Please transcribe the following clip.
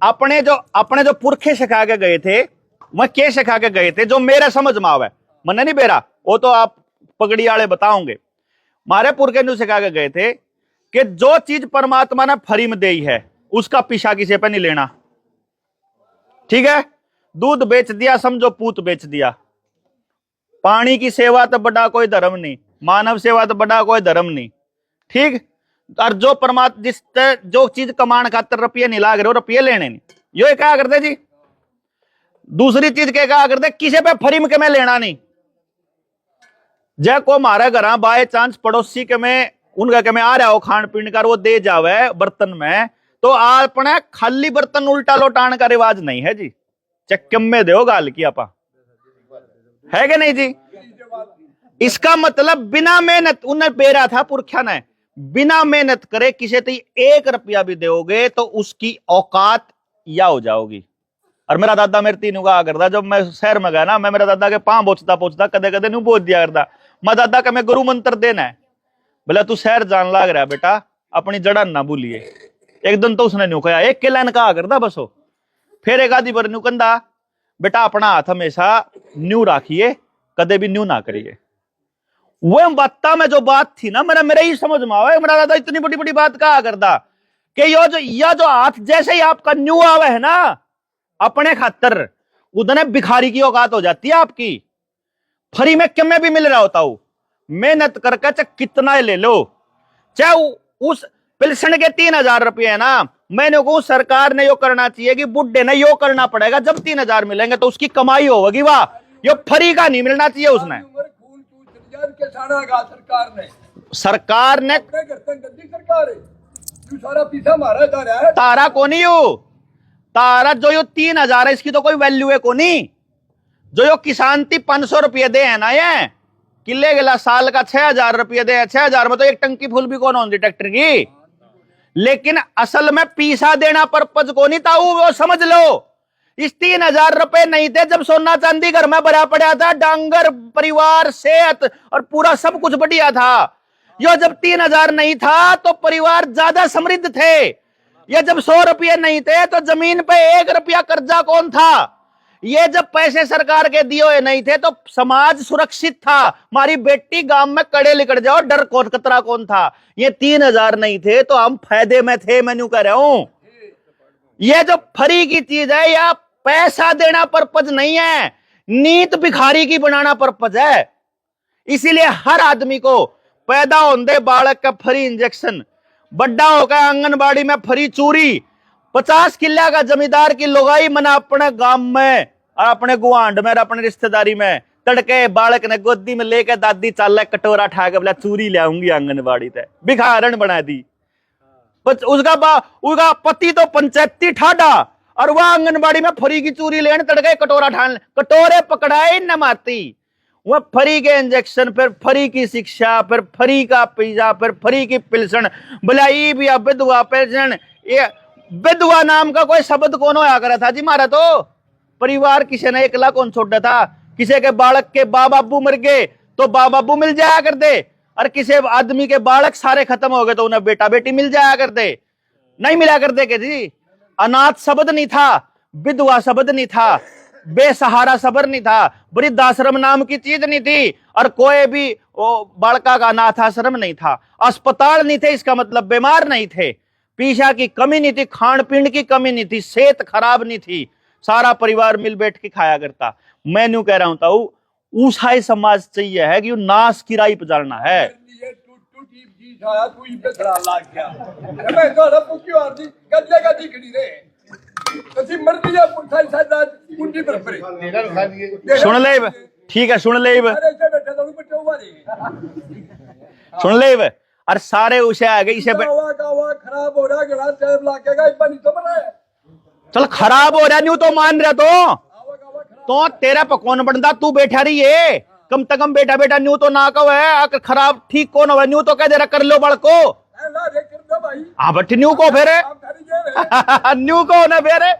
अपने जो पुरखे सिखा के गए थे, वह क्या सिखा के गए थे जो मेरे समझ में आवे, मने नहीं बेरा, वो तो आप पगड़ी वाले बताओगे। मारे पुरखे जो सिखा के गए थे कि जो चीज परमात्मा ने फ्री में दी है उसका पीछा किसी पे नहीं लेना। ठीक है, दूध बेच दिया समझो पूत बेच दिया। पानी की सेवा तो बड़ा कोई धर्म नहीं, मानव सेवा तो बड़ा कोई धर्म नहीं। ठीक, और जो परमात्मा जिस जो चीज कमान खातर रुपये नहीं लाग रहे, रुपये लेने नहीं, यो क्या करते जी। दूसरी चीज क्या करते, किसी पे फ्री में लेना नहीं। जय को मारे घर बाय चांस पड़ोसी के में उनका के में आ रहा हो खान पीन का, वो दे जावे बर्तन में, तो अपने खाली बर्तन उल्टा लौटाने का रिवाज नहीं है जी। चक्कम में दो गाल की आपा, है कि नहीं जी। इसका मतलब बिना मेहनत, उन्हें बेरा था पुरखा ने, बिना मेहनत करे किसी तो 1 रुपया भी दोगे तो उसकी औकात या हो जाओगी। और मेरा दादा मेरे तीनों का करता, जब मैं शहर में गया ना, मैं मेरा दादा के पांव पोछता कदे कदे नहीं बोझ दिया करता। मैं दादा का मैं गुरु मंत्र देना है, बोला तू शहर जान लाग रहा बेटा, अपनी जड़ा ना भूलिए। एक दिन तो उसने न्यू कहा, एक किला ने कहा करता बस हो, फिर एक आधी बार न्यू कंधा, बेटा अपना हाथ हमेशा न्यू राखिए, कदे भी न्यू ना करिए। वो बात में जो बात थी ना, मेरा ही समझ में आवा, मेरा दादा इतनी बड़ी बड़ी बात कहा करता कि यह जो हाथ जैसे ही आपका न्यू आवे है ना अपने खातर, उतने भिखारी की औकात हो जाती है आपकी। फ्री में क्यों में भी मिल रहा होता हूं, मेहनत करके चाहे कितना ले लो, चाहे उस पेंशन के 3000 रुपये है ना, मैंने कहूं सरकार ने यो करना चाहिए कि बुढ़े ने यो करना पड़ेगा, जब 3000 मिलेंगे तो उसकी कमाई होगी, वाह यो फ्री का नहीं मिलना चाहिए उसने। सरकार ने तारा को नहीं हो, तारा जो यो 3000 है इसकी तो कोई वैल्यू है को नहीं। जो यो किसान थी 500 रुपये दे है ना, ये किले गिला साल का 6000 रुपये दे, 6000 में तो एक टंकी फुल भी कौन होती ट्रैक्टर की। लेकिन असल में पीसा देना पर्पज को नहीं था, वो समझ लो। इस 3000 रुपए नहीं थे जब सोना चांदी घर में भरा पड़ा था, डांगर परिवार सेहत और पूरा सब कुछ बढ़िया था। यो जब 3000 नहीं था तो परिवार ज्यादा समृद्ध थे। ये जब 100 रुपये नहीं थे तो जमीन पे 1 रुपया कर्जा कौन था। ये जब पैसे सरकार के दिए हुए नहीं थे तो समाज सुरक्षित था। हमारी बेटी गांव में कड़े लिकड़ जाओ डर कौन खतरा कौन था। ये 3000 नहीं थे तो हम फायदे में थे, मैं न्यू कह रहा हूं। ये जो फ्री की चीज है या पैसा देना पर्पज नहीं है, नीत भिखारी की बनाना पर्पज है। इसीलिए हर आदमी को पैदा होने बालक का फ्री इंजेक्शन, बड्डा होकर आंगनबाड़ी में फ्री चूरी, 50 किला का जमींदार की लुगाई मना अपने गांव में और अपने गुआंड में और अपने रिश्तेदारी में तड़के बालक ने गोदी में लेकर दादी चाल कटोरा ठा के बोला चूरी ले आऊंगी आंगनबाड़ी से, भिखारन बना दी। उसका पति तो पंचायती ठाडा और वह आंगनबाड़ी में फ्री की चूरी लेने तड़के कटोरा ठान, कटोरे पकड़ाए न मारती। वह फ्री के इंजेक्शन, फिर फ्री की शिक्षा, फिर फ्री का पिज्जा, फिर फ्री की पिल्सन, बुलाई भी विधवा पेंशन। ये विधवा नाम का कोई शब्द कौन होया करा था जी। मारा तो परिवार किसी ने एकला कौन छोड़ा था। किसी के बालक के बाप बाबू मर गए तो बाप बाबू मिल जाया करते, और किसी आदमी के बालक सारे खत्म हो गए तो उन्हें बेटा बेटी मिल जाया करते, नहीं मिला करते के जी। अनाथ शब्द नहीं था, विधवा शब्द नहीं था, बेसहारा शब्द नहीं था, वृद्धाश्रम नाम की चीज नहीं थी, और कोई भी बालका का अनाथ आश्रम नहीं था, अस्पताल नहीं थे, इसका मतलब बीमार नहीं थे, पीछा की कमी नहीं थी, खान पीन की कमी नहीं थी, सेहत खराब नहीं थी, सारा परिवार मिल बैठ के खाया करता। मैं न्यू कह रहा हूं ऊसाई समाज चाहिए है कि नाश की राई पजाना है। सुन ले ठीक है, सुन ले सुन ले और सारे उसे आ गए इसे खराब हो रहा है। चल खराब हो रहा न्यू तो मान रहा तो तेरा पकौन बनता तू बैठा रही है। कम से कम बेटा बेटा न्यू तो ना कहो है, आकर खराब ठीक कौन हो न्यू तो कह दे रहा कर लो बड़को। हाँ बट न्यू को फेरे न्यू को ना फेरे